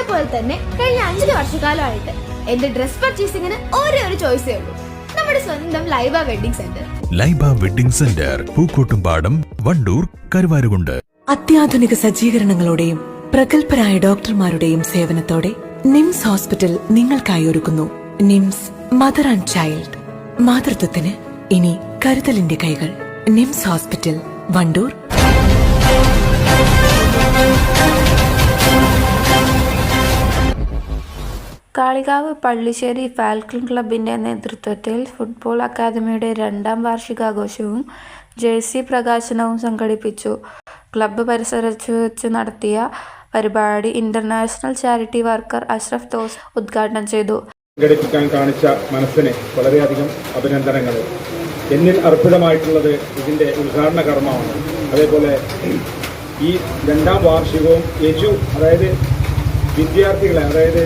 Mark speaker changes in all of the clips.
Speaker 1: നിങ്ങളെ പോലെ തന്നെ കഴിഞ്ഞ 5 വർഷക്കാലമായിട്ട് എന്റെ ഡ്രസ് പർച്ചേസിംഗിന് ഒരേ ഒരു ചോയ്സേ ഉള്ളൂ, നമ്മുടെ സ്വന്തം Laiba wedding centre.
Speaker 2: Laiba wedding centre, Pookkottumpadam, Wandoor, Karuvarakundu.
Speaker 3: അത്യാധുനിക സജ്ജീകരണങ്ങളോടെയും പ്രഗത്ഭരായ ഡോക്ടർമാരുടെയും സേവനത്തോടെ നിംസ് ഹോസ്പിറ്റൽ നിങ്ങൾക്കായി ഒരുക്കുന്നു നിംസ് മദർ ആൻഡ് ചൈൽഡ്. മാതൃത്വത്തിന് ഇനി കരുതലിന്റെ കൈകൾ. നിംസ് ഹോസ്പിറ്റൽ, വണ്ടൂർ.
Speaker 4: കാളികാവ് പള്ളിശ്ശേരി ഫാൽക്കൺ ക്ലബിൻ്റെ നേതൃത്വത്തിൽ ഫുട്ബോൾ അക്കാദമിയുടെ 2ാം വാർഷികാഘോഷവും ജേഴ്സി പ്രകാശനവും സംഘടിപ്പിച്ചു. ക്ലബ്ബ് പരിസരത്ത് വെച്ച് നടത്തിയ പരിപാടി international charity worker Ashraf those ഉദ്ഘാടനം ചെയ്തു.
Speaker 5: സംഘടിപ്പിക്കാൻ കാണിച്ച മനസ്സിന് വളരെയധികം അഭിനന്ദനങ്ങൾ. എന്നിൽ അർപ്പിതമായിട്ടുള്ളത് ഇതിൻ്റെ ഉദ്ഘാടന കർമ്മമാണ്. അതേപോലെ ഈ 2ാം വാർഷികവും അതായത് വിദ്യാർത്ഥികളെ, അതായത്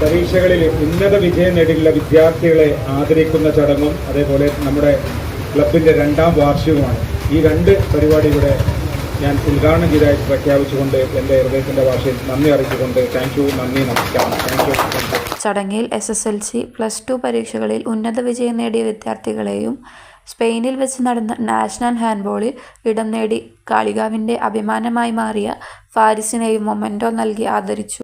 Speaker 5: പരീക്ഷകളിൽ ഉന്നത വിജയം നേടിയുള്ള വിദ്യാർത്ഥികളെ ആദരിക്കുന്ന ചടങ്ങും അതേപോലെ നമ്മുടെ ക്ലബിൻ്റെ 2ാം വാർഷികവുമാണ്. ഈ 2 പരിപാടി ഇവിടെ ഞാൻ ഉദ്ഘാടനം ചെയ്തതായി പ്രഖ്യാപിച്ചുകൊണ്ട് എൻ്റെ ഹൃദയത്തിൻ്റെ ഭാഷയിൽ നന്ദി അറിയിച്ചുകൊണ്ട് താങ്ക് യു, നന്ദി, നമസ്കാരം.
Speaker 4: ചടങ്ങിൽ SSLC, +2 പരീക്ഷകളിൽ ഉന്നത വിജയം നേടിയ വിദ്യാർത്ഥികളെയും സ്പെയിനിൽ വെച്ച് നടന്ന നാഷണൽ ഹാൻഡ്ബോളിൽ ഇടം നേടി കാളികാവിൻ്റെ അഭിമാനമായി മാറിയ ഫാരിസിനെയും മൊമെന്റോ നൽകി ആദരിച്ചു.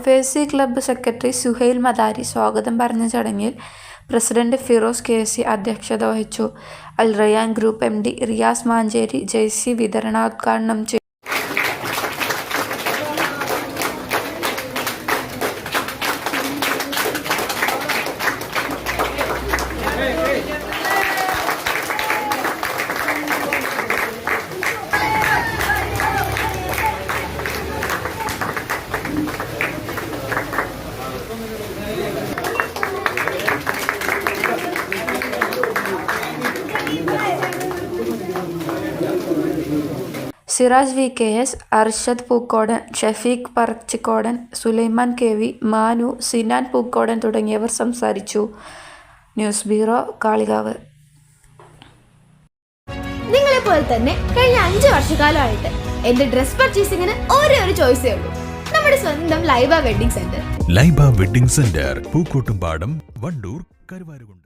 Speaker 4: FAC club secretary Suhail Madari സ്വാഗതം പറഞ്ഞ ചടങ്ങിൽ പ്രസിഡന്റ് ഫിറോസ് KC അധ്യക്ഷത വഹിച്ചു. Al Rayan group MD Riyas Mancheri jersey വിതരണോദ്ഘാടനം ചെയ്തു. സിറാജ് VKS, അർഷദ് പൂക്കോടൻ, ഷഫീഖ് പറച്ചിക്കോടൻ, സുലൈമാൻ KV, മാനു, സിനാൻ പൂക്കോടൻ തുടങ്ങിയവർ സംസാരിച്ചു. News bureau, Kalikavu.
Speaker 1: നിങ്ങളെ പോലെ തന്നെ കഴിഞ്ഞ 5 വർഷക്കാലമായിട്ട് എന്റെ ഡ്രസ് പർച്ചേസിംഗിന് ഒരേ ഒരു ചോയ്സേ ഉള്ളൂ, നമ്മുടെ സ്വന്തം Laiba wedding centre.
Speaker 2: Laiba wedding centre, Pookkottumpadam, Wandoor, Karuvarakundu.